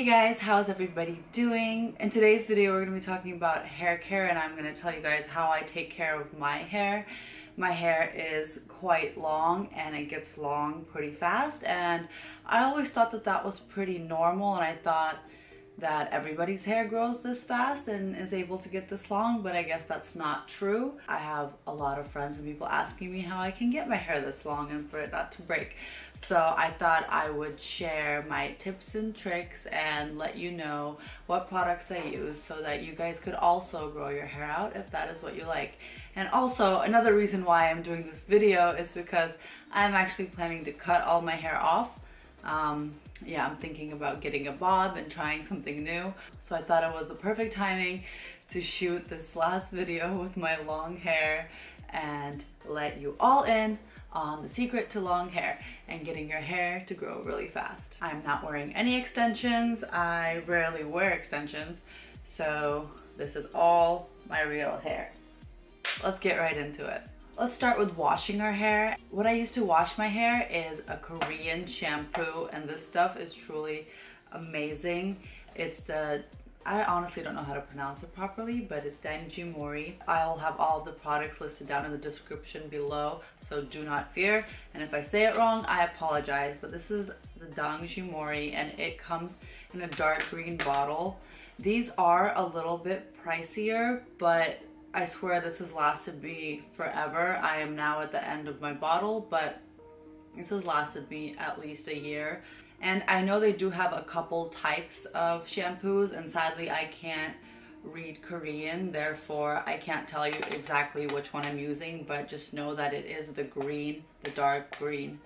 guys, how's everybody doing? In today's video we're going to be talking about hair care, and I'm going to tell you guys how I take care of my hair. My hair is quite long and it gets long pretty fast, and I always thought that that was pretty normal, and I thought that everybody's hair grows this fast and is able to get this long, but I guess that's not true. I have a lot of friends and people asking me how I can get my hair this long and for it not to break. So I thought I would share my tips and tricks and let you know what products I use so that you guys could also grow your hair out if that is what you like. And also another reason why I'm doing this video is because I'm actually planning to cut all my hair off. Yeah, I'm thinking about getting a bob and trying something new. So I thought it was the perfect timing to shoot this last video with my long hair and let you all in on the secret to long hair and getting your hair to grow really fast. I'm not wearing any extensions. I rarely wear extensions. So this is all my real hair. Let's get right into it. Let's start with washing our hair. What I use to wash my hair is a Korean shampoo, and this stuff is truly amazing. It's I honestly don't know how to pronounce it properly, but it's Danjimori. I'll have all of the products listed down in the description below, so do not fear. And if I say it wrong, I apologize, but this is the Danjimori, and it comes in a dark green bottle. These are a little bit pricier, but I swear this has lasted me forever. I am now at the end of my bottle, but this has lasted me at least a year. And I know they do have a couple types of shampoos, and sadly I can't read Korean, therefore I can't tell you exactly which one I'm using, but just know that it is the green, the dark green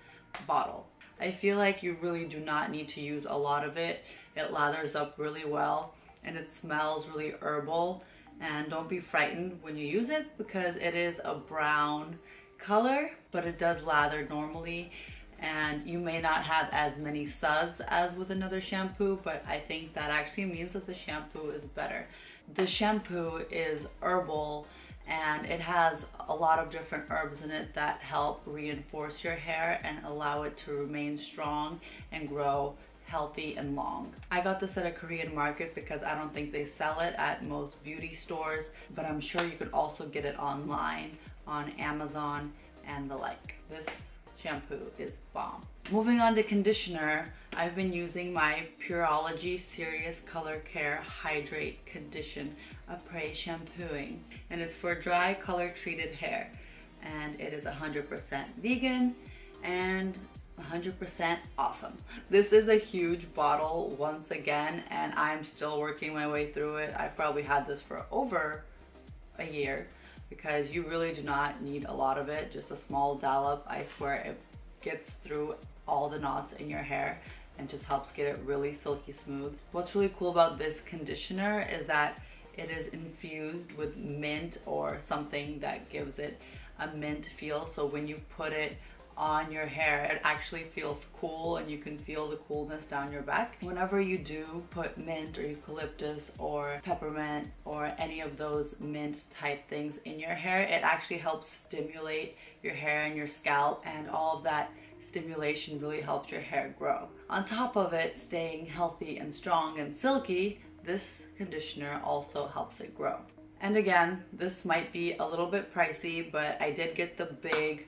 bottle. I feel like you really do not need to use a lot of it. It lathers up really well and it smells really herbal. And don't be frightened when you use it because it is a brown color, but it does lather normally, and you may not have as many suds as with another shampoo, but I think that actually means that the shampoo is better. The shampoo is herbal and it has a lot of different herbs in it that help reinforce your hair and allow it to remain strong and grow healthy and long. I got this at a Korean market because I don't think they sell it at most beauty stores, but I'm sure you could also get it online on Amazon and the like. This shampoo is bomb. Moving on to conditioner, I've been using my Pureology Serious Color Care Hydrate Condition Après Shampooing, and it's for dry color treated hair, and it is 100% vegan and 100% awesome. This is a huge bottle once again, and I'm still working my way through it. I've probably had this for over a year because you really do not need a lot of it, just a small dollop. I swear it gets through all the knots in your hair and just helps get it really silky smooth. What's really cool about this conditioner is that it is infused with mint or something that gives it a mint feel, so when you put it on your hair it actually feels cool and you can feel the coolness down your back. Whenever you do put mint or eucalyptus or peppermint or any of those mint type things in your hair, it actually helps stimulate your hair and your scalp, and all of that stimulation really helps your hair grow. On top of it staying healthy and strong and silky, this conditioner also helps it grow. And again, this might be a little bit pricey, but I did get the big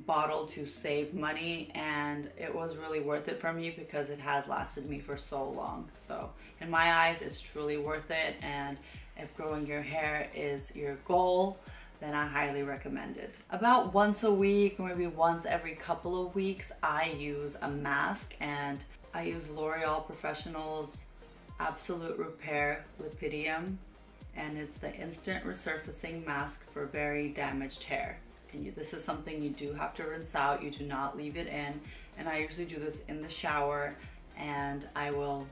bottle to save money, and it was really worth it for me because it has lasted me for so long. So in my eyes it's truly worth it, and if growing your hair is your goal, then I highly recommend it. About once a week or maybe once every couple of weeks I use a mask, and I use L'Oreal Professional's Absolute Repair Lipidium, and it's the instant resurfacing mask for very damaged hair. And this is something you do have to rinse out. You do not leave it in, and I usually do this in the shower, and I will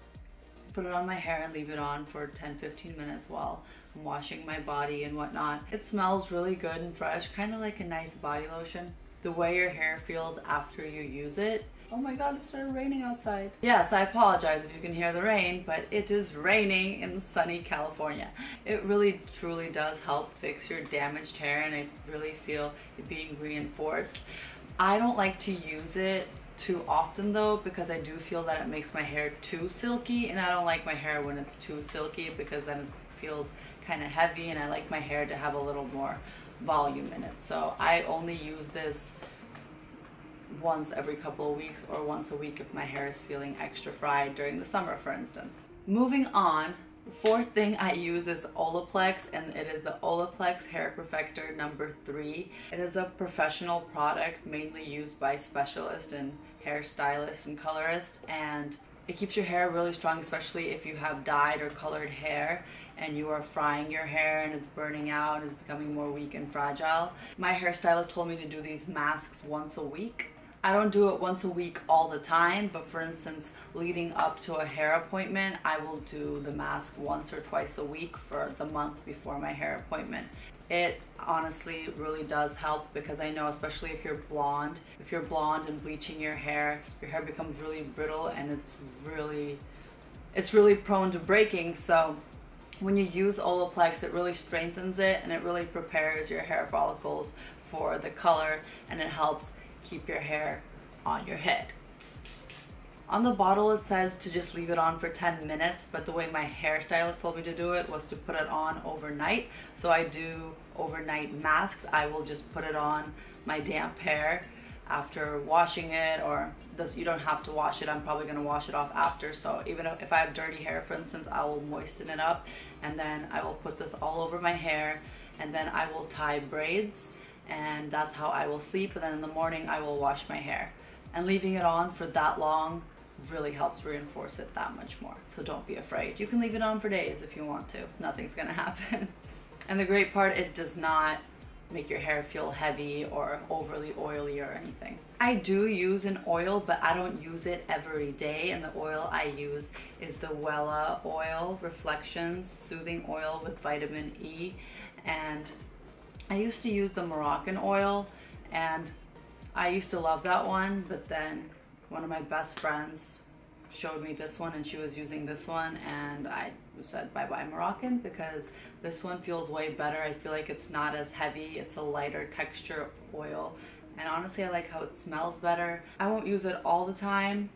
put it on my hair and leave it on for 10-15 minutes while I'm washing my body and whatnot. It smells really good and fresh, kind of like a nice body lotion. The way your hair feels after you use it. Oh my god, it started raining outside. Yes, I apologize if you can hear the rain, but it is raining in sunny California. It really truly does help fix your damaged hair, and I really feel it being reinforced. I don't like to use it too often though, because I do feel that it makes my hair too silky, and I don't like my hair when it's too silky because then it feels kind of heavy, and I like my hair to have a little more volume in it. So I only use this once every couple of weeks or once a week if my hair is feeling extra fried during the summer, for instance. Moving on, the fourth thing I use is Olaplex, and it is the Olaplex Hair Perfector number 3. It is a professional product mainly used by specialists and hairstylists and colorists, and it keeps your hair really strong, especially if you have dyed or colored hair and you are frying your hair and it's burning out and it's becoming more weak and fragile. My hairstylist told me to do these masks once a week. I don't do it once a week all the time, but for instance, leading up to a hair appointment, I will do the mask once or twice a week for the month before my hair appointment. It honestly really does help, because I know, especially if you're blonde and bleaching your hair becomes really brittle, and it's really prone to breaking. So when you use Olaplex, it really strengthens it, and it really prepares your hair follicles for the color, and it helps keep your hair on your head. On the bottle it says to just leave it on for 10 minutes, but the way my hairstylist told me to do it was to put it on overnight. So I do overnight masks. I will just put it on my damp hair after washing it, or you don't have to wash it. I'm probably going to wash it off after. So even if I have dirty hair, for instance, I will moisten it up, and then I will put this all over my hair, and then I will tie braids, and that's how I will sleep. And then in the morning I will wash my hair, and leaving it on for that long really helps reinforce it that much more. So don't be afraid. You can leave it on for days if you want to. Nothing's gonna happen. And the great part, it does not make your hair feel heavy or overly oily or anything. I do use an oil, but I don't use it every day, and the oil I use is the Wella Oil Reflections Soothing Oil with Vitamin E. And I used to use the Moroccan oil, and I used to love that one, but then one of my best friends showed me this one, and she was using this one, and I said bye-bye Moroccan, because this one feels way better. I feel like it's not as heavy, it's a lighter texture oil, and honestly I like how it smells better. I won't use it all the time,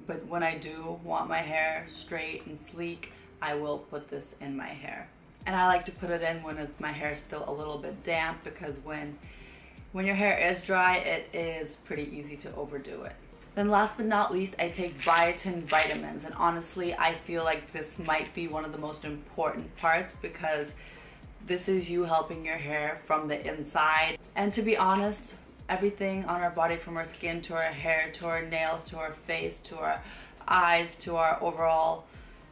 but when I do want my hair straight and sleek, I will put this in my hair. And I like to put it in when my hair is still a little bit damp, because when your hair is dry, it is pretty easy to overdo it. Then last but not least, I take Biotin vitamins, and honestly I feel like this might be one of the most important parts, because this is you helping your hair from the inside. And to be honest, everything on our body, from our skin to our hair to our nails to our face to our eyes to our overall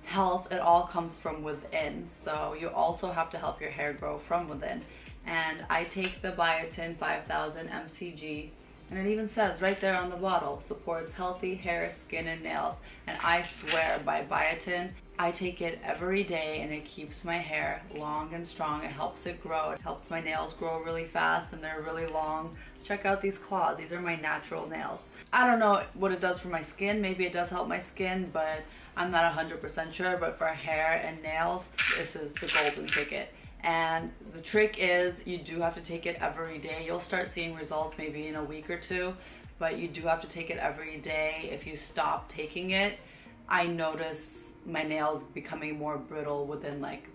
health, it all comes from within. So you also have to help your hair grow from within. And I take the Biotin 5000 mcg, and it even says right there on the bottle, supports healthy hair, skin, and nails. And I swear by Biotin. I take it every day, and it keeps my hair long and strong. It helps it grow. It helps my nails grow really fast, and they're really long. Check out these claws. These are my natural nails. I don't know what it does for my skin. Maybe it does help my skin, but I'm not 100% sure. But for hair and nails, this is the golden ticket. And the trick is, you do have to take it every day. You'll start seeing results maybe in a week or two, but you do have to take it every day. If you stop taking it, I notice my nails becoming more brittle within like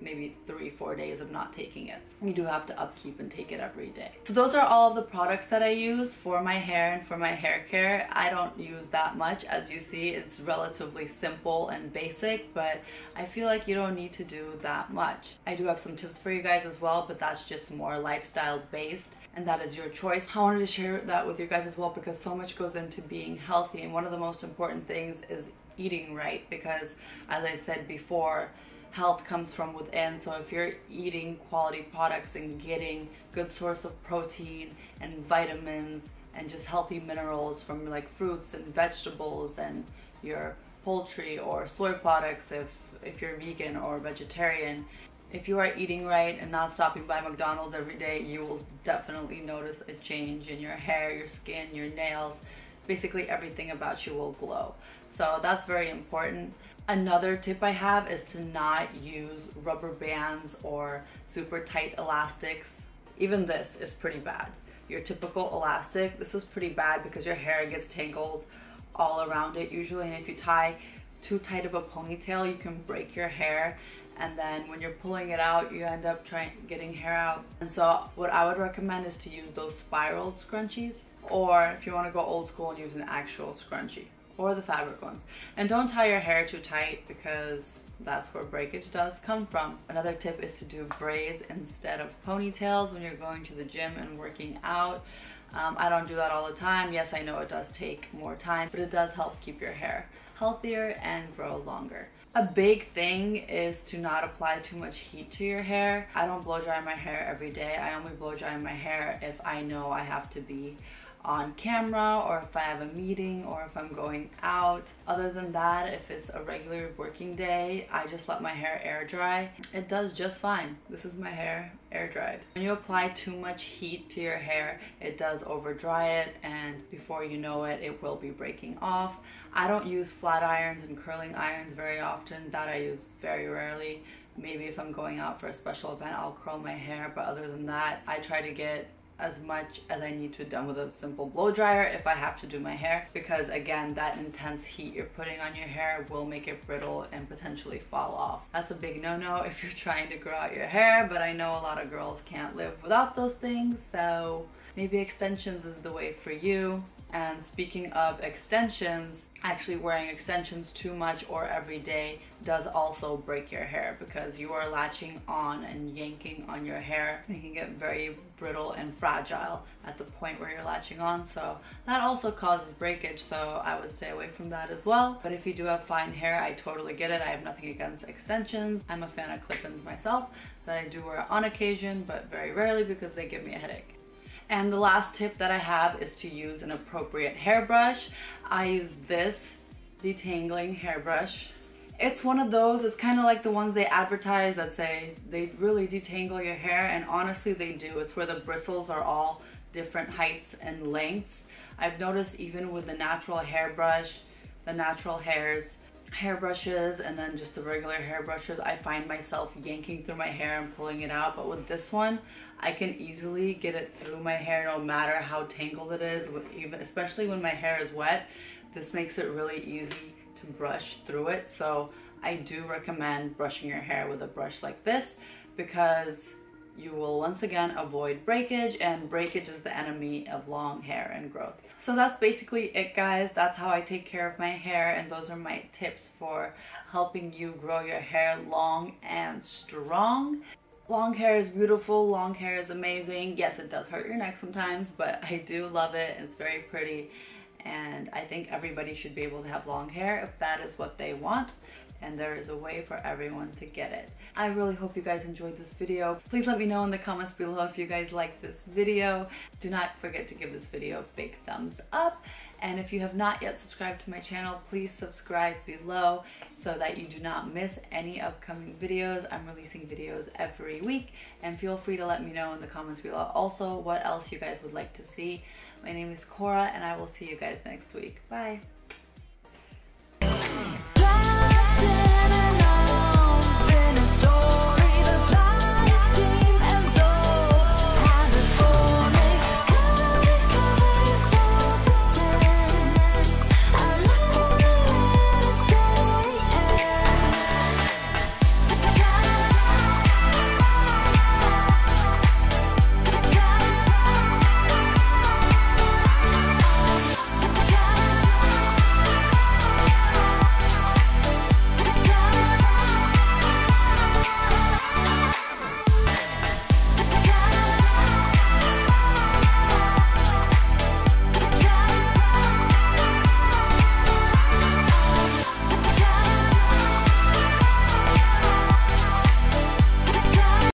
maybe 3-4 days of not taking it. You do have to upkeep and take it every day. So those are all of the products that I use for my hair and for my hair care. I don't use that much. As you see, it's relatively simple and basic, but I feel like you don't need to do that much. I do have some tips for you guys as well, but that's just more lifestyle based, and that is your choice. I wanted to share that with you guys as well, because so much goes into being healthy, and one of the most important things is eating right, because as I said before, health comes from within. So if you're eating quality products and getting good source of protein and vitamins and just healthy minerals from like fruits and vegetables and your poultry or soy products, if you're vegan or vegetarian, if you are eating right and not stopping by McDonald's every day, you will definitely notice a change in your hair, your skin, your nails. Basically everything about you will glow. So that's very important. Another tip I have is to not use rubber bands or super tight elastics. Even this is pretty bad. your typical elastic. This is pretty bad because your hair gets tangled all around it usually, and if you tie too tight of a ponytail, you can break your hair, and then when you're pulling it out, you end up getting hair out. And so what I would recommend is to use those spiraled scrunchies, or if you want to go old school and use an actual scrunchie, or the fabric ones. And don't tie your hair too tight because that's where breakage does come from. Another tip is to do braids instead of ponytails when you're going to the gym and working out. I don't do that all the time. Yes, I know it does take more time, but it does help keep your hair healthier and grow longer. A big thing is to not apply too much heat to your hair. I don't blow dry my hair every day. I only blow dry my hair if I know I have to be on camera, or if I have a meeting, or if I'm going out. Other than that, if it's a regular working day, I just let my hair air dry. It does just fine. This is my hair air dried. When you apply too much heat to your hair, it does over dry it, and before you know it, it will be breaking off. I don't use flat irons and curling irons very often. That I use very rarely. Maybe if I'm going out for a special event, I'll curl my hair, but other than that, I try to get as much as I need to done with a simple blow dryer if I have to do my hair, because again, that intense heat you're putting on your hair will make it brittle and potentially fall off. That's a big no-no if you're trying to grow out your hair, but I know a lot of girls can't live without those things, so maybe extensions is the way for you. And speaking of extensions, actually wearing extensions too much or every day does also break your hair, because you are latching on and yanking on your hair, making it very brittle and fragile at the point where you're latching on. So that also causes breakage, so I would stay away from that as well. But if you do have fine hair, I totally get it. I have nothing against extensions. I'm a fan of clip-ins myself that I do wear on occasion, but very rarely because they give me a headache. And the last tip that I have is to use an appropriate hairbrush. I use this detangling hairbrush. It's one of those, it's kind of like the ones they advertise that say they really detangle your hair, and honestly they do. It's where the bristles are all different heights and lengths. I've noticed even with the natural hairbrush, the natural hairbrushes, and then just the regular hairbrushes, I find myself yanking through my hair and pulling it out. But with this one, I can easily get it through my hair no matter how tangled it is, especially when my hair is wet. This makes it really easy to brush through it. So I do recommend brushing your hair with a brush like this, because you will once again avoid breakage, and breakage is the enemy of long hair and growth. So that's basically it, guys. That's how I take care of my hair, and those are my tips for helping you grow your hair long and strong. Long hair is beautiful, long hair is amazing. Yes, it does hurt your neck sometimes, but I do love it. It's very pretty, and I think everybody should be able to have long hair if that is what they want, and there is a way for everyone to get it. I really hope you guys enjoyed this video. Please let me know in the comments below if you guys like this video. Do not forget to give this video a big thumbs up. And if you have not yet subscribed to my channel, please subscribe below so that you do not miss any upcoming videos. I'm releasing videos every week, and feel free to let me know in the comments below also what else you guys would like to see. My name is Cora, and I will see you guys next week. Bye.